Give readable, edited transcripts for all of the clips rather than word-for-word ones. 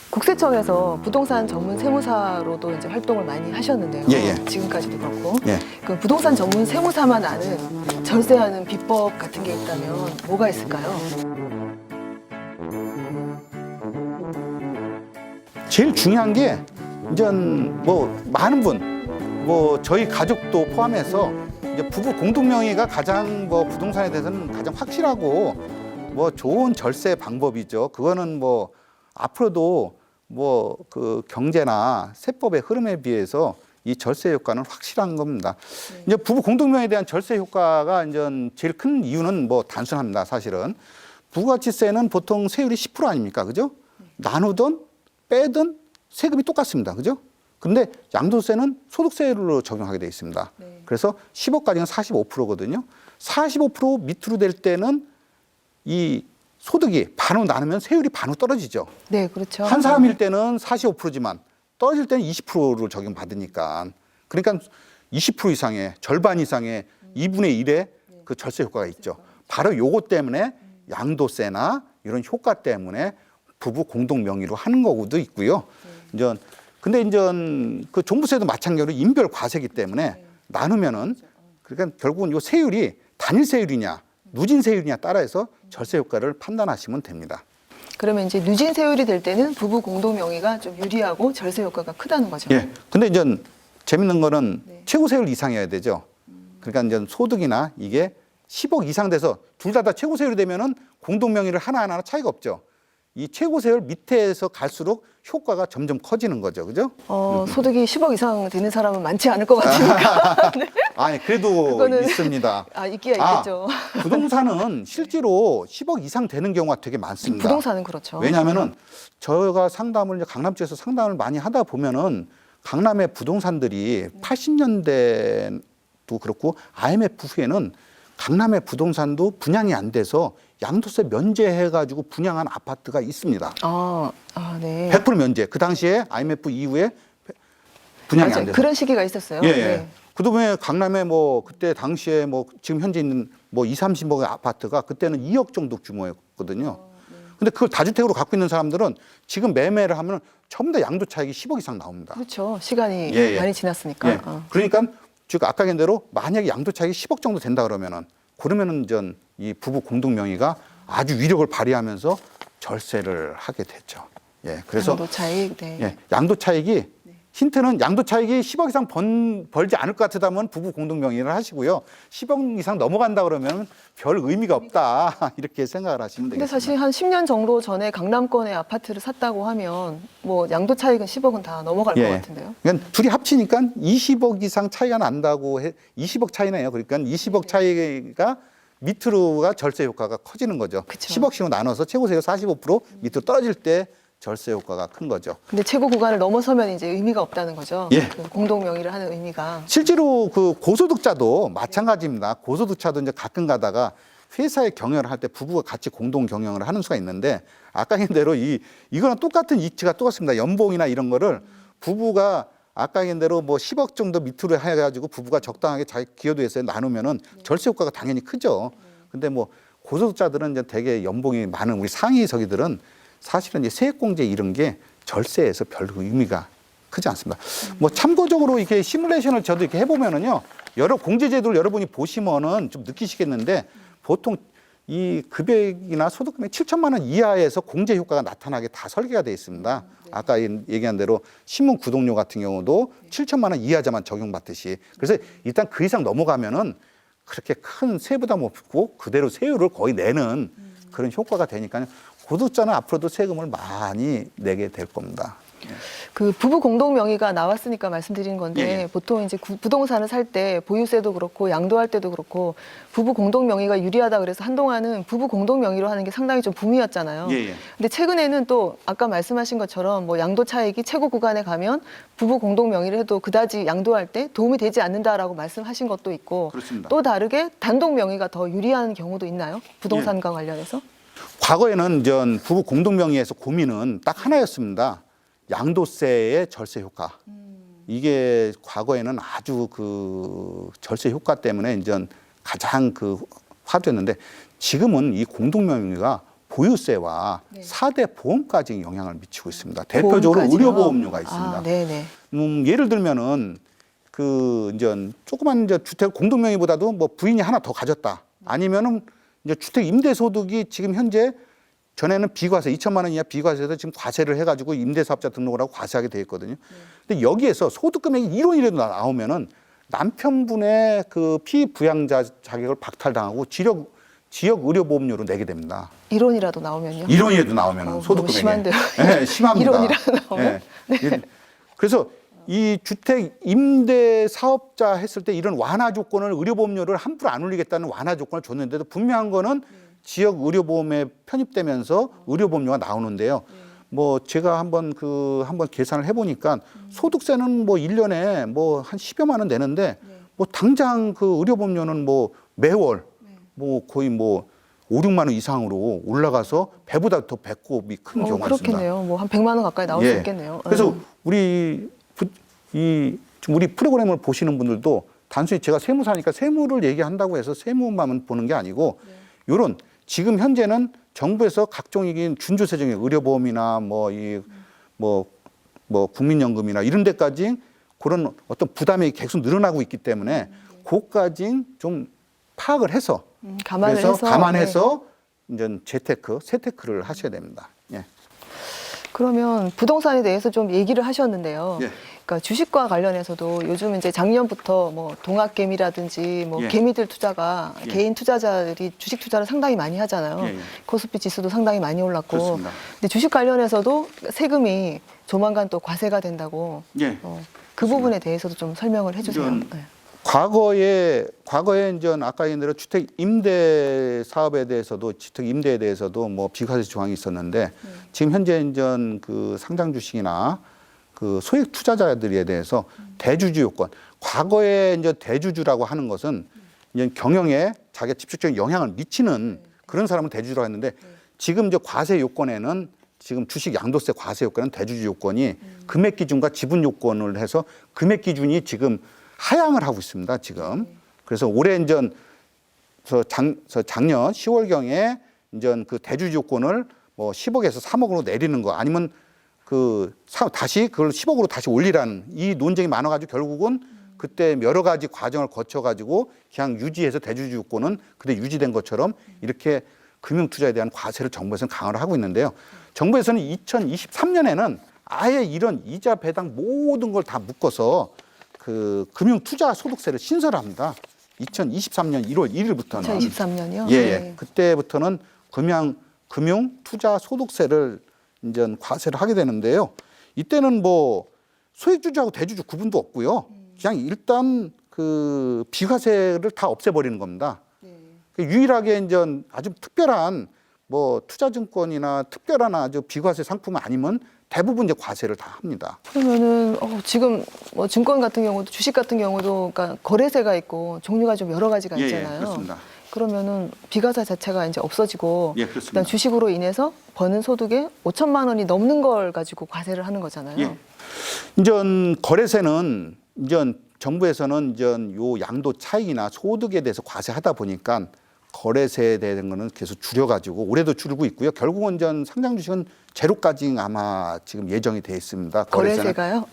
국세청에서 부동산 전문 세무사로도 이제 활동을 많이 하셨는데요. 지금까지도 그렇고. 그 부동산 전문 세무사만 아는 절세하는 비법 같은 게 있다면 뭐가 있을까요? 제일 중요한 게 이제 뭐 많은 분, 저희 가족도 포함해서 이제 부부 공동 명의가 가장 부동산에 대해서는 가장 확실하고 좋은 절세 방법이죠. 그거는 앞으로도 그 경제나 세법의 흐름에 비해서 이 절세 효과는 확실한 겁니다. 이제 부부 공동명의에 대한 절세 효과가 이제 제일 큰 이유는 단순합니다. 사실은 부가가치세는 보통 세율이 10% 아닙니까, 그죠? 나누든 빼든 세금이 똑같습니다, 그죠? 근데 양도세는 소득세율로 적용하게 되어 있습니다. 그래서 10억까지는 45%거든요. 45% 밑으로 될 때는 이 소득이 반으로 나누면 세율이 반으로 떨어지죠. 네, 그렇죠. 한 사람일 때는 45%지만 떨어질 때는 20%를 적용받으니까. 그러니까 20% 이상의, 절반 이상의 2분의 1의 그 절세 효과가 있죠. 바로 요거 때문에 양도세나 이런 효과 때문에 부부 공동 명의로 하는 거도 있고요. 근데 그 종부세도 마찬가지로 인별 과세기 때문에 나누면은 그러니까 결국은 요 세율이 단일 세율이냐 누진 세율이냐 따라서 절세 효과를 판단하시면 됩니다. 그러면 이제 누진 세율이 될 때는 부부 공동 명의가 좀 유리하고 절세 효과가 크다는 거죠. 예. 근데 이제 재밌는 거는 최고 세율 이상이어야 되죠. 그러니까 이제 소득이나 이게 10억 이상 돼서 둘 다 최고 세율이 되면은 공동 명의를 하나하나 차이가 없죠. 이 최고 세율 밑에서 갈수록 효과가 점점 커지는 거죠. 그죠? 소득이 10억 이상 되는 사람은 많지 않을 것 같으니까. 네. 아니, 그래도 있습니다. 있기야 있겠죠. 부동산은 실제로 10억 이상 되는 경우가 되게 많습니다. 부동산은 그렇죠. 왜냐하면은 저희가 상담을 강남 쪽에서 상담을 많이 하다 보면은 강남의 부동산들이 80년대도 그렇고 IMF 후에는 강남의 부동산도 분양이 안 돼서 양도세 면제해가지고 분양한 아파트가 있습니다. 네. 100% 면제. 그 당시에 IMF 이후에 분양이 안 돼서. 그런 시기가 있었어요. 예. 네. 그다음에 강남에 그때 당시에 지금 현재 있는 20, 30억의 아파트가 그때는 2억 정도 규모였거든요. 근데 그걸 다주택으로 갖고 있는 사람들은 지금 매매를 하면 전부 다 양도 차익이 10억 이상 나옵니다. 그렇죠. 시간이 많이 지났으니까. 그러니까 즉 아까 얘기한 대로 만약에 양도 차익이 10억 정도 된다 그러면은 이 부부 공동 명의가 아주 위력을 발휘하면서 절세를 하게 됐죠. 그래서 양도 차익. 네. 양도 차익이 힌트는 양도 차익이 10억 이상 벌지 않을 것 같다면 부부 공동 명의를 하시고요. 10억 이상 넘어간다 그러면 별 의미가 없다 이렇게 생각을 하시면 되겠습니다. 근데 사실 한 10년 정도 전에 강남권의 아파트를 샀다고 하면 양도 차익은 10억은 다 넘어갈 것 같은데요. 그러니까 둘이 합치니까 20억 이상 차이가 난다고 20억 차이네요. 그러니까 20억 차이가 밑으로가 절세 효과가 커지는 거죠. 그쵸. 10억씩으로 나눠서 최고세율 45% 밑으로 떨어질 때 절세 효과가 큰 거죠. 근데 최고 구간을 넘어서면 이제 의미가 없다는 거죠. 그 공동 명의를 하는 의미가. 실제로 그 고소득자도 마찬가지입니다. 고소득자도 이제 가끔 가다가 회사에 경영을 할 때 부부가 같이 공동 경영을 하는 수가 있는데 아까 얘기한 대로 이거랑 똑같은 이치가 똑같습니다. 연봉이나 이런 거를 부부가 아까 얘기한 대로 10억 정도 밑으로 해가지고 부부가 적당하게 자기 기여도에서 나누면은 절세 효과가 당연히 크죠. 근데 고소득자들은 이제 되게 연봉이 많은 우리 상위석이들은 사실은 이제 세액공제 이런 게 절세에서 별 의미가 크지 않습니다. 참고적으로 이렇게 시뮬레이션을 저도 이렇게 해보면은요, 여러 공제제도를 여러분이 보시면은 좀 느끼시겠는데 보통 이 금액이나 소득 금액 7천만 원 이하에서 공제 효과가 나타나게 다 설계가 되어 있습니다. 아까 얘기한 대로 신문 구독료 같은 경우도 7천만 원 이하자만 적용받듯이. 그래서 일단 그 이상 넘어가면은 그렇게 큰 세부담 없고 그대로 세율을 거의 내는 그런 효과가 되니까요. 고소득자는 앞으로도 세금을 많이 내게 될 겁니다. 그 부부 공동 명의가 나왔으니까 말씀드리는 건데 보통 이제 부동산을 살 때 보유세도 그렇고 양도할 때도 그렇고 부부 공동 명의가 유리하다 그래서 한동안은 부부 공동 명의로 하는 게 상당히 좀 붐이었잖아요. 근데 최근에는 또 아까 말씀하신 것처럼 양도 차익이 최고 구간에 가면 부부 공동 명의를 해도 그다지 양도할 때 도움이 되지 않는다라고 말씀하신 것도 있고 그렇습니다. 또 다르게 단독 명의가 더 유리한 경우도 있나요? 부동산과 관련해서? 과거에는 부부 공동 명의에서 고민은 딱 하나였습니다. 양도세의 절세 효과. 이게 과거에는 아주 그 절세 효과 때문에 가장 화두였는데 지금은 이 공동 명의가 보유세와 네. 4대 보험까지 영향을 미치고 있습니다. 대표적으로 보험까지요? 의료보험료가 있습니다. 아, 네네. 예를 들면은 그 이제 조그만 이제 주택 공동명의보다도 뭐 부인이 하나 더 가졌다. 아니면은 이제 주택 임대소득이 지금 현재 전에는 비과세 2천만 원 이하 비과세에서 지금 과세를 해가지고 임대사업자 등록을 하고 과세하게 돼 있거든요. 근데 여기에서 소득 금액이 1원이라도 나오면은 남편분의 그 피부양자 자격을 박탈당하고 지역 의료보험료로 내게 됩니다. 1원이라도 나오면요? 1원이라도 나오면은 소득 너무 금액이 심한데요? 네, 심합니다. 1원이라도 나오면? 네. 그래서 이 주택 임대 사업자 했을 때 이런 완화 조건을 의료보험료를 함부로 안 올리겠다는 완화 조건을 줬는데도 분명한 거는 지역 의료보험에 편입되면서 의료보험료가 나오는데요. 뭐 제가 한번 계산을 해보니까 소득세는 뭐 1년에 뭐 한 10여만 원 내는데 뭐 당장 그 의료보험료는 뭐 매월 뭐 거의 뭐 5, 6만 원 이상으로 올라가서 배보다 더 배꼽이 큰 경우가 있습니다. 그렇겠네요. 뭐 한 100만 원 가까이 나올 수 있겠네요. 그래서 우리 우리 프로그램을 보시는 분들도 단순히 제가 세무사니까 세무를 얘기한다고 해서 세무만 보는 게 아니고 이런 지금 현재는 정부에서 각종 이긴 준조세적인 의료보험이나 뭐 국민연금이나 이런 데까지 그런 어떤 부담이 계속 늘어나고 있기 때문에 그까지 좀 파악을 해서 감안해서 이제 세테크를 하셔야 됩니다. 예. 그러면 부동산에 대해서 좀 얘기를 하셨는데요. 예. 그러니까 주식과 관련해서도 요즘 이제 작년부터 뭐 동학개미라든지 뭐 예. 개미들 투자가 예. 개인 투자자들이 주식 투자를 상당히 많이 하잖아요. 예, 예. 코스피 지수도 상당히 많이 올랐고. 그렇습니다. 근데 주식 관련해서도 세금이 조만간 또 과세가 된다고. 예. 그 부분에 대해서도 좀 설명을 해주세요. 이런 네. 과거에 이제 아까 얘기한 대로 주택 임대 사업에 대해서도 주택 임대에 대해서도 뭐 비과세 조항이 있었는데 지금 현재 이제 그 상장 주식이나 그 소액 투자자들에 대해서 대주주 요건, 과거에 이제 대주주라고 하는 것은 이제 경영에 자기가 직접적인 영향을 미치는 그런 사람은 대주주라고 했는데 지금 이제 과세 요건에는 지금 주식 양도세 과세 요건은 대주주 요건이 금액 기준과 지분 요건을 해서 금액 기준이 지금 하향을 하고 있습니다. 지금. 그래서 올해 이제 작년 10월경에 이제 그 대주주 요건을 뭐 10억에서 3억으로 내리는 거 아니면 다시 그걸 10억으로 다시 올리라는 이 논쟁이 많아가지고 결국은 그때 여러 가지 과정을 거쳐가지고 그냥 유지해서 대주주 요건은 그때 유지된 것처럼 이렇게 금융투자에 대한 과세를 정부에서는 강화를 하고 있는데요. 정부에서는 2023년에는 아예 이런 이자 배당 모든 걸 다 묶어서 그 금융투자 소득세를 신설합니다. 2023년 1월 1일부터는. 2023년이요? 예. 그때부터는 금융투자 소득세를 이제 과세를 하게 되는데요. 이때는 뭐 소액주주하고 대주주 구분도 없고요. 그냥 일단 그 비과세를 다 없애버리는 겁니다. 유일하게 이제 아주 특별한 뭐 투자증권이나 특별한 아주 비과세 상품 아니면 대부분 이제 과세를 다 합니다. 그러면은 지금 뭐 증권 같은 경우도 주식 같은 경우도 그러니까 거래세가 있고 종류가 좀 여러 가지가 있잖아요. 그렇습니다. 그러면은 비과세 자체가 이제 없어지고 그렇습니다. 일단 주식으로 인해서 버는 소득에 5천만 원이 넘는 걸 가지고 과세를 하는 거잖아요. 이제 거래세는 이제 정부에서는 이제 요 양도 차익이나 소득에 대해서 과세하다 보니까 거래세에 대한 거는 계속 줄여가지고 올해도 줄고 있고요. 결국은 전 상장 주식은 제로까지 아마 지금 예정이 돼 있습니다. 거래세가요?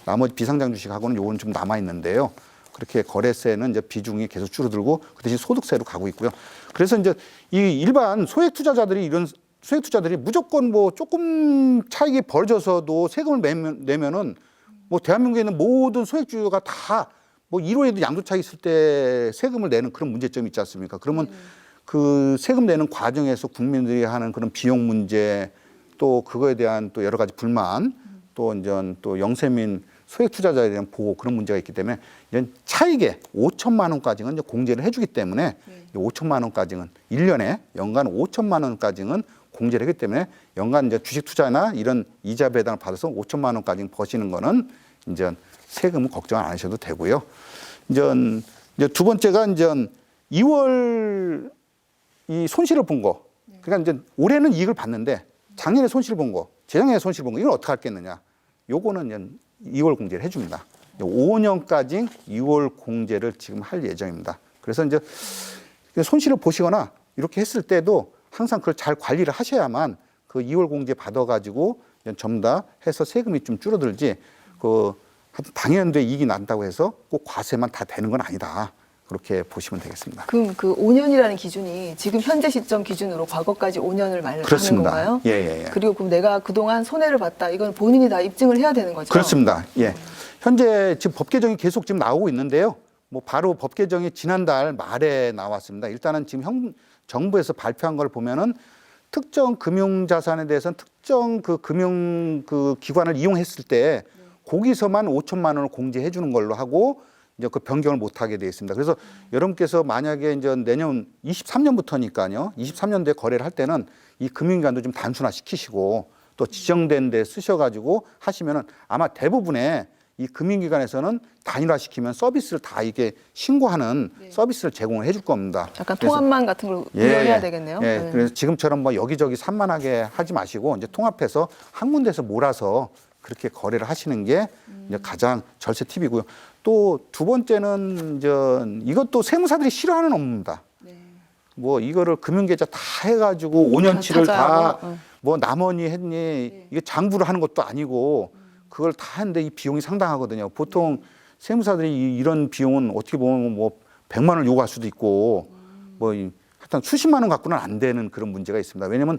나머지 비상장 주식하고는 요건 좀 남아 있는데요. 그렇게 거래세는 이제 비중이 계속 줄어들고 그 대신 소득세로 가고 있고요. 그래서 이제 이 일반 소액 투자자들이 이런 소액 투자들이 무조건 뭐 조금 차익이 벌어져서도 세금을 내면은 뭐 대한민국에 있는 모든 소액주주가 다 뭐 1호에도 양도 차익 있을 때 세금을 내는 그런 문제점이 있지 않습니까? 그러면 그 세금 내는 과정에서 국민들이 하는 그런 비용 문제 또 그거에 대한 또 여러 가지 불만 또 이제 또 영세민 소액 투자자에 대한 보호 그런 문제가 있기 때문에 이제 차익에 5천만 원까지는 이제 공제를 해주기 때문에 5천만 원까지는 1년에 연간 5천만 원까지는 공제를 하기 때문에 연간 이제 주식 투자나 이런 이자 배당을 받아서 5천만 원까지 버시는 거는 이제 세금은 걱정 안 하셔도 되고요. 이제 두 번째가 이제 2월 이 손실을 본 거. 그러니까 이제 올해는 이익을 봤는데 작년에 손실을 본 거, 재작년에 손실을 본 거, 이걸 어떻게 할겠느냐. 요거는 이제 2월 공제를 해줍니다. 5년까지 2월 공제를 지금 할 예정입니다. 그래서 이제 손실을 보시거나 이렇게 했을 때도 항상 그걸 잘 관리를 하셔야만 그 2월 공제 받아가지고 전부 다 해서 세금이 좀 줄어들지 그 당연도에 이익이 난다고 해서 꼭 과세만 다 되는 건 아니다. 그렇게 보시면 되겠습니다. 그럼 그 5년이라는 기준이 지금 현재 시점 기준으로 과거까지 5년을 말하는 그렇습니다. 건가요? 예. 그리고 그럼 내가 그동안 손해를 봤다. 이건 본인이 다 입증을 해야 되는 거죠? 그렇습니다. 예. 현재 지금 법 개정이 계속 지금 나오고 있는데요. 뭐 바로 법 개정이 지난달 말에 나왔습니다. 일단은 지금 정부에서 발표한 걸 보면은 특정 금융 자산에 대해서는 특정 그 금융 그 기관을 이용했을 때 거기서만 5천만 원을 공제해 주는 걸로 하고 이제 그 변경을 못 하게 되어 있습니다. 그래서 여러분께서 만약에 이제 내년 23년부터니까요. 23년도에 거래를 할 때는 이 금융기관도 좀 단순화 시키시고 또 지정된 데 쓰셔가지고 하시면은 아마 대부분의 이 금융기관에서는 단일화시키면 서비스를 다 이게 신고하는 서비스를 제공을 해줄 겁니다. 약간 통합만 같은 걸 운영해야 되겠네요. 예, 그래서 지금처럼 뭐 여기저기 산만하게 하지 마시고 이제 통합해서 한 군데서 몰아서 그렇게 거래를 하시는 게 이제 가장 절세 팁이고요. 또 두 번째는 이제 이것도 세무사들이 싫어하는 업무입니다. 뭐 이거를 금융계좌 다 해가지고 5년치를 다 뭐 남원이 했니 이게 장부를 하는 것도 아니고 그걸 다 하는데 이 비용이 상당하거든요. 보통 세무사들이 이런 비용은 어떻게 보면 뭐 100만 원을 요구할 수도 있고 뭐 하여튼 수십만 원 갖고는 안 되는 그런 문제가 있습니다. 왜냐하면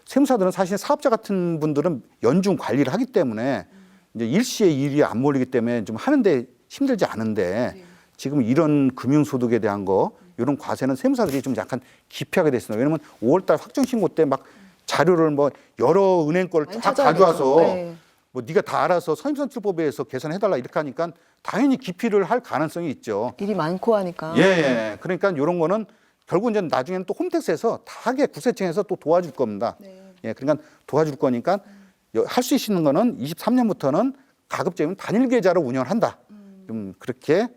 세무사들은 사실 사업자 같은 분들은 연중 관리를 하기 때문에 이제 일시에 일이 안 몰리기 때문에 좀 하는데 힘들지 않은데 지금 이런 금융소득에 대한 거 이런 과세는 세무사들이 좀 약간 기피하게 됐습니다. 왜냐하면 5월달 확정신고 때 막 자료를 뭐 여러 은행 걸 쫙 가져와서 뭐 네가 다 알아서 선입선출법에 의해서 계산해달라 이렇게 하니까 당연히 기피를 할 가능성이 있죠. 일이 많고 하니까. 예. 그러니까 이런 거는 결국 이제 나중에는 또 홈택스에서 다 하게 국세청에서 또 도와줄 겁니다. 예. 그러니까 도와줄 거니까 할 수 있는 거는 23년부터는 가급적이면 단일 계좌로 운영을 한다. 좀 그렇게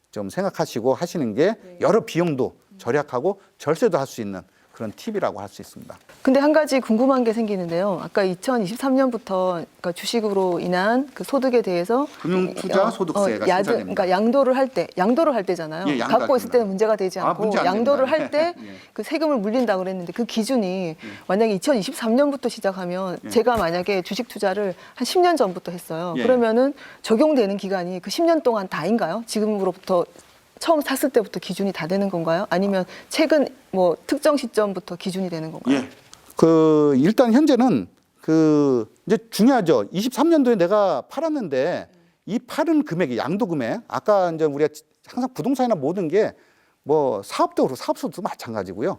좀 생각하시고 하시는 게 여러 비용도 절약하고 절세도 할 수 있는 그런 팁이라고 할 수 있습니다. 근데 한 가지 궁금한 게 생기는데요. 아까 2023년부터 그러니까 주식으로 인한 그 소득에 대해서 금융투자소득세가 신설됩니다. 그러니까 양도를 할 때잖아요. 예, 양도할 갖고 있을 때입니다. 때는 문제가 되지 않고 문제 안 양도를 됩니다. 할 때 그 세금을 물린다고 그랬는데 그 기준이 만약에 2023년부터 시작하면 제가 만약에 주식 투자를 한 10년 전부터 했어요. 예. 그러면은 적용되는 기간이 그 10년 동안 다인가요? 지금으로부터 처음 샀을 때부터 기준이 다 되는 건가요? 아니면 최근 뭐 특정 시점부터 기준이 되는 건가요? 예. 그 일단 현재는 그 이제 중요하죠. 23년도에 내가 팔았는데 이 팔은 금액이 양도 금액 아까 이제 우리가 항상 부동산이나 모든 게 뭐 사업도 그렇고 사업소도 마찬가지고요.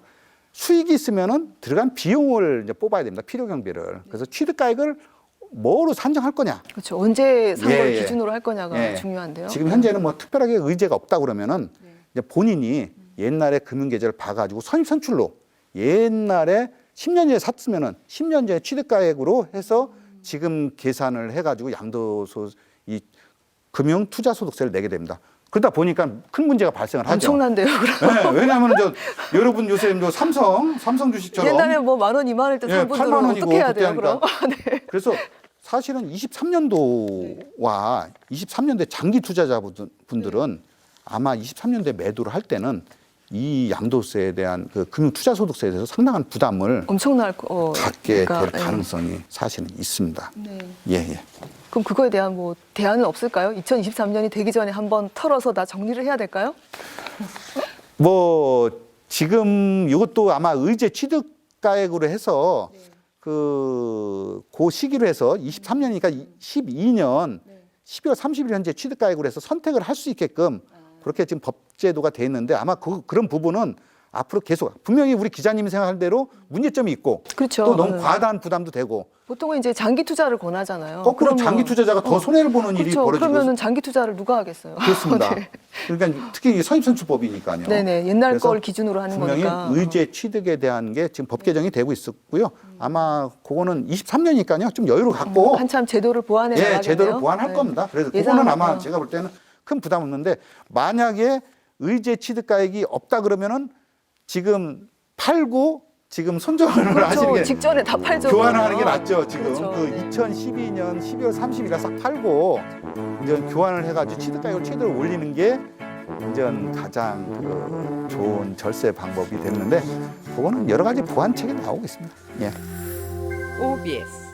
수익이 있으면은 들어간 비용을 이제 뽑아야 됩니다. 필요 경비를. 그래서 취득가액을 뭐로 산정할 거냐. 그렇죠. 언제 산 걸 예. 기준으로 할 거냐가 예. 중요한데요. 지금 현재는 뭐 특별하게 의제가 없다 그러면은 이제 본인이 옛날에 금융계좌를 봐가지고 선입선출로 옛날에 10년 전에 샀으면은 10년 전에 취득가액으로 해서 지금 계산을 해가지고 양도소 이 금융투자소득세를 내게 됩니다. 그러다 보니까 큰 문제가 발생을 하죠. 엄청난데요, 그럼. 네, 왜냐하면 여러분 요새 뭐 삼성 주식처럼 옛날에 뭐 10,000원, 20,000원일 때 산 분들은 8만 원이고 어떻게 해야 그때 돼요, 그럼? 하니까. 그래서 사실은 23년도와 23년도에 장기 투자자분들은 아마 23년도에 매도를 할 때는 이 양도세에 대한 그 금융투자소득세에 대해서 상당한 부담을 엄청날 거. 갖게 그러니까, 될 가능성이 사실은 있습니다. 네. 예. 그럼 그거에 대한 뭐 대안은 없을까요? 2023년이 되기 전에 한번 털어서 다 정리를 해야 될까요? 뭐 지금 이것도 아마 의제 취득가액으로 해서 그 시기로 해서 23년이니까 12년 12월 30일 현재 취득가액으로 해서 선택을 할 수 있게끔 그렇게 지금 법제도가 돼 있는데 아마 그런 부분은 앞으로 계속 분명히 우리 기자님이 생각할 대로 문제점이 있고 그렇죠. 또 너무 과다한 부담도 되고 보통은 이제 장기 투자를 권하잖아요. 거꾸로 그러면- 장기 투자자가 더 손해를 보는 일이 그렇죠. 벌어지고 그러면은 장기 투자를 누가 하겠어요? 그렇습니다. 네. 그러니까 특히 선입선출법이니까요. 네네. 옛날 그래서 걸 기준으로 하는 분명히 거니까. 의제 취득에 대한 게 지금 법 개정이 되고 있었고요. 아마 그거는 23년이니까요. 좀 여유를 갖고 한참 제도를 보완해 예, 나가겠네요. 제도를 보완할 네. 겁니다. 그래서 예상은 그거는 아마 뭐. 제가 볼 때는 큰 부담 없는데 만약에 의제 취득가액이 없다 그러면은 지금 팔고 지금 손절을 그렇죠. 하시는 게 직전에 다 팔죠. 교환하는 게 그러면. 낫죠. 지금 그렇죠. 그 2012년 12월 30일에 싹 팔고 이제 교환을 해가지고 취득가액을 최대로 올리는 게 이전 가장 좋은 절세 방법이 됐는데 그거는 여러 가지 보완책이 나오고 있습니다. 예. OBS